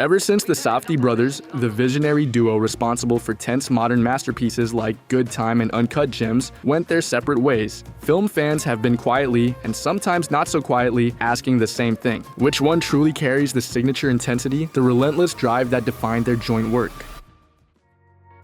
Ever since the Safdie brothers, the visionary duo responsible for tense modern masterpieces like Good Time and Uncut Gems, went their separate ways, film fans have been quietly, and sometimes not so quietly, asking the same thing. Which one truly carries the signature intensity, the relentless drive that defined their joint work?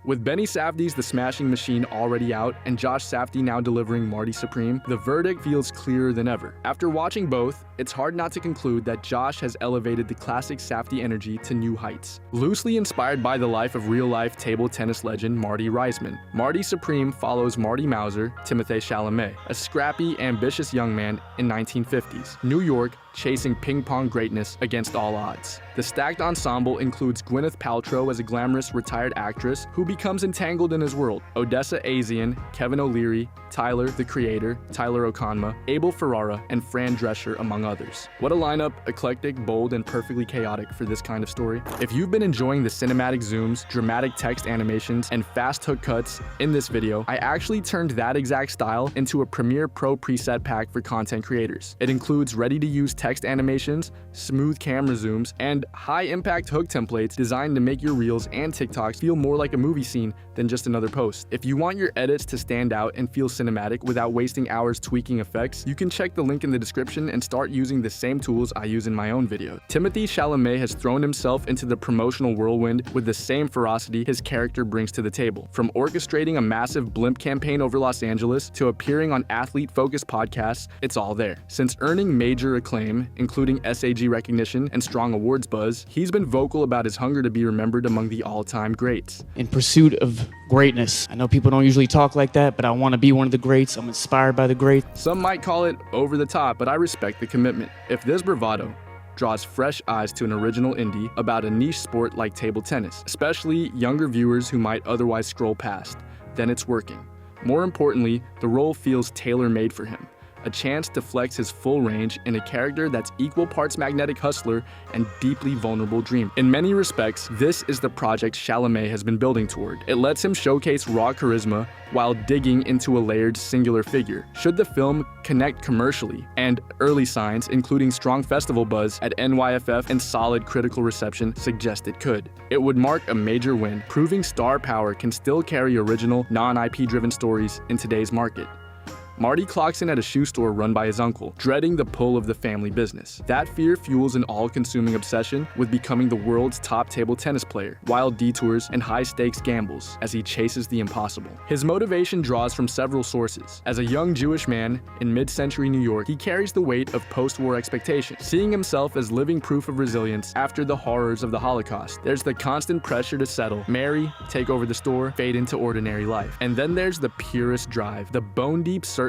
With Benny Safdie's The Smashing Machine already out and Josh Safdie now delivering Marty Supreme, the verdict feels clearer than ever. After watching both, it's hard not to conclude that Josh has elevated the classic Safdie energy to new heights. Loosely inspired by the life of real-life table tennis legend Marty Reisman, Marty Supreme follows Marty Mauser, Timothée Chalamet, a scrappy, ambitious young man in 1950s New York, chasing ping-pong greatness against all odds. The stacked ensemble includes Gwyneth Paltrow as a glamorous retired actress who becomes entangled in his world, Odessa Azian, Kevin O'Leary, Tyler, the Creator, Tyler Okonma, Abel Ferrara, and Fran Drescher, among others. What a lineup, eclectic, bold, and perfectly chaotic for this kind of story. If you've been enjoying the cinematic zooms, dramatic text animations, and fast hook cuts in this video, I actually turned that exact style into a Premiere Pro preset pack for content creators. It includes ready-to-use text animations, smooth camera zooms, and high-impact hook templates designed to make your Reels and TikToks feel more like a movie scene than just another post. If you want your edits to stand out and feel cinematic without wasting hours tweaking effects, you can check the link in the description and start using the same tools I use in my own video. Timothée Chalamet has thrown himself into the promotional whirlwind with the same ferocity his character brings to the table. From orchestrating a massive blimp campaign over Los Angeles to appearing on athlete-focused podcasts, it's all there. Since earning major acclaim, including SAG recognition and strong awards buzz, he's been vocal about his hunger to be remembered among the all-time greats. In pursuit of greatness. I know people don't usually talk like that, but I want to be one of the greats. I'm inspired by the greats. Some might call it over the top, but I respect the commitment. If this bravado draws fresh eyes to an original indie about a niche sport like table tennis, especially younger viewers who might otherwise scroll past, then it's working. More importantly, the role feels tailor-made for him. A chance to flex his full range in a character that's equal parts magnetic hustler and deeply vulnerable dreamer. In many respects, this is the project Chalamet has been building toward. It lets him showcase raw charisma while digging into a layered singular figure. Should the film connect commercially, and early signs, including strong festival buzz at NYFF and solid critical reception, suggest it could, it would mark a major win, proving star power can still carry original, non-IP driven stories in today's market. Marty clocks in at a shoe store run by his uncle, dreading the pull of the family business. That fear fuels an all-consuming obsession with becoming the world's top table tennis player, wild detours, and high-stakes gambles as he chases the impossible. His motivation draws from several sources. As a young Jewish man in mid-century New York, he carries the weight of post-war expectations, seeing himself as living proof of resilience after the horrors of the Holocaust. There's the constant pressure to settle, marry, take over the store, fade into ordinary life. And then there's the purest drive, the bone-deep certainty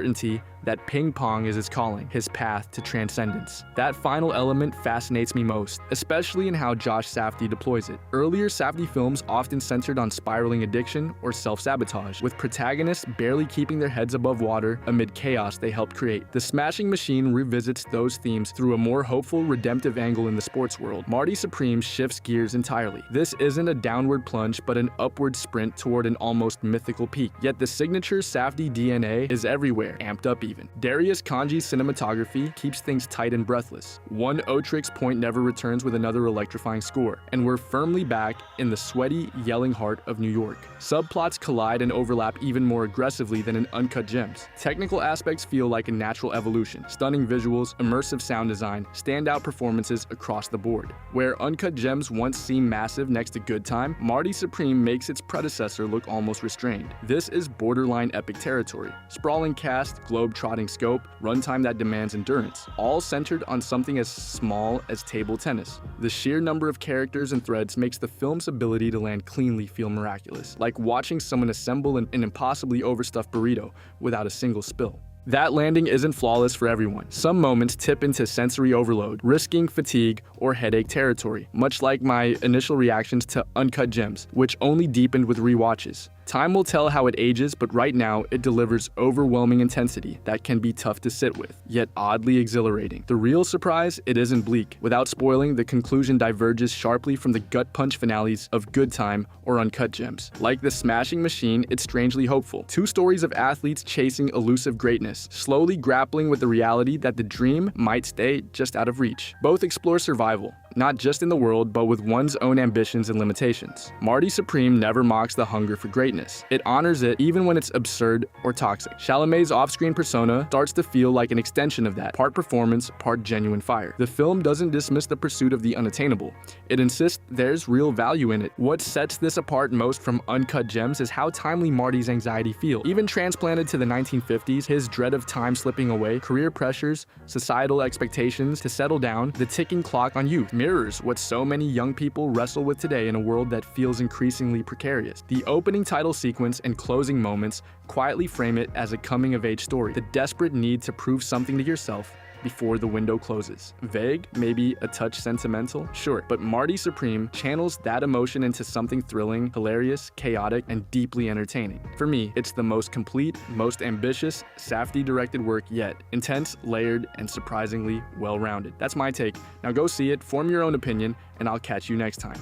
that ping pong is his calling, his path to transcendence. That final element fascinates me most, especially in how Josh Safdie deploys it. Earlier Safdie films often centered on spiraling addiction or self-sabotage, with protagonists barely keeping their heads above water amid chaos they helped create. The Smashing Machine revisits those themes through a more hopeful, redemptive angle in the sports world. Marty Supreme shifts gears entirely. This isn't a downward plunge, but an upward sprint toward an almost mythical peak. Yet the signature Safdie DNA is everywhere, amped up even. Darius Kanji's cinematography keeps things tight and breathless. One Otrix point never returns with another electrifying score, and we're firmly back in the sweaty, yelling heart of New York. Subplots collide and overlap even more aggressively than in Uncut Gems. Technical aspects feel like a natural evolution. Stunning visuals, immersive sound design, standout performances across the board. Where Uncut Gems once seemed massive next to Good Time, Marty Supreme makes its predecessor look almost restrained. This is borderline epic territory. Sprawling cast, globe-trotting scope, runtime that demands endurance, all centered on something as small as table tennis. The sheer number of characters and threads makes the film's ability to land cleanly feel miraculous, like watching someone assemble an impossibly overstuffed burrito without a single spill. That landing isn't flawless for everyone. Some moments tip into sensory overload, risking fatigue or headache territory, much like my initial reactions to Uncut Gems, which only deepened with rewatches. Time will tell how it ages, but right now it delivers overwhelming intensity that can be tough to sit with, yet oddly exhilarating. The real surprise, it isn't bleak. Without spoiling, the conclusion diverges sharply from the gut punch finales of Good Time or Uncut Gems. Like The Smashing Machine, it's strangely hopeful. Two stories of athletes chasing elusive greatness, slowly grappling with the reality that the dream might stay just out of reach. Both explore survival, not just in the world, but with one's own ambitions and limitations. Marty Supreme never mocks the hunger for greatness. It honors it even when it's absurd or toxic. Chalamet's off-screen persona starts to feel like an extension of that, part performance, part genuine fire. The film doesn't dismiss the pursuit of the unattainable. It insists there's real value in it. What sets this apart most from uncut gems is how timely Marty's anxiety feels. Even transplanted to the 1950s, his dread of time slipping away, career pressures, societal expectations to settle down, the ticking clock on youth mirrors what so many young people wrestle with today in a world that feels increasingly precarious. The opening title sequence and closing moments quietly frame it as a coming-of-age story, the desperate need to prove something to yourself before the window closes. Vague, maybe a touch sentimental, sure, but Marty Supreme channels that emotion into something thrilling, hilarious, chaotic, and deeply entertaining. For me, it's the most complete, most ambitious Safdie-directed work yet. Intense, layered, and surprisingly well-rounded. That's my take. Now go see it, form your own opinion, and I'll catch you next time.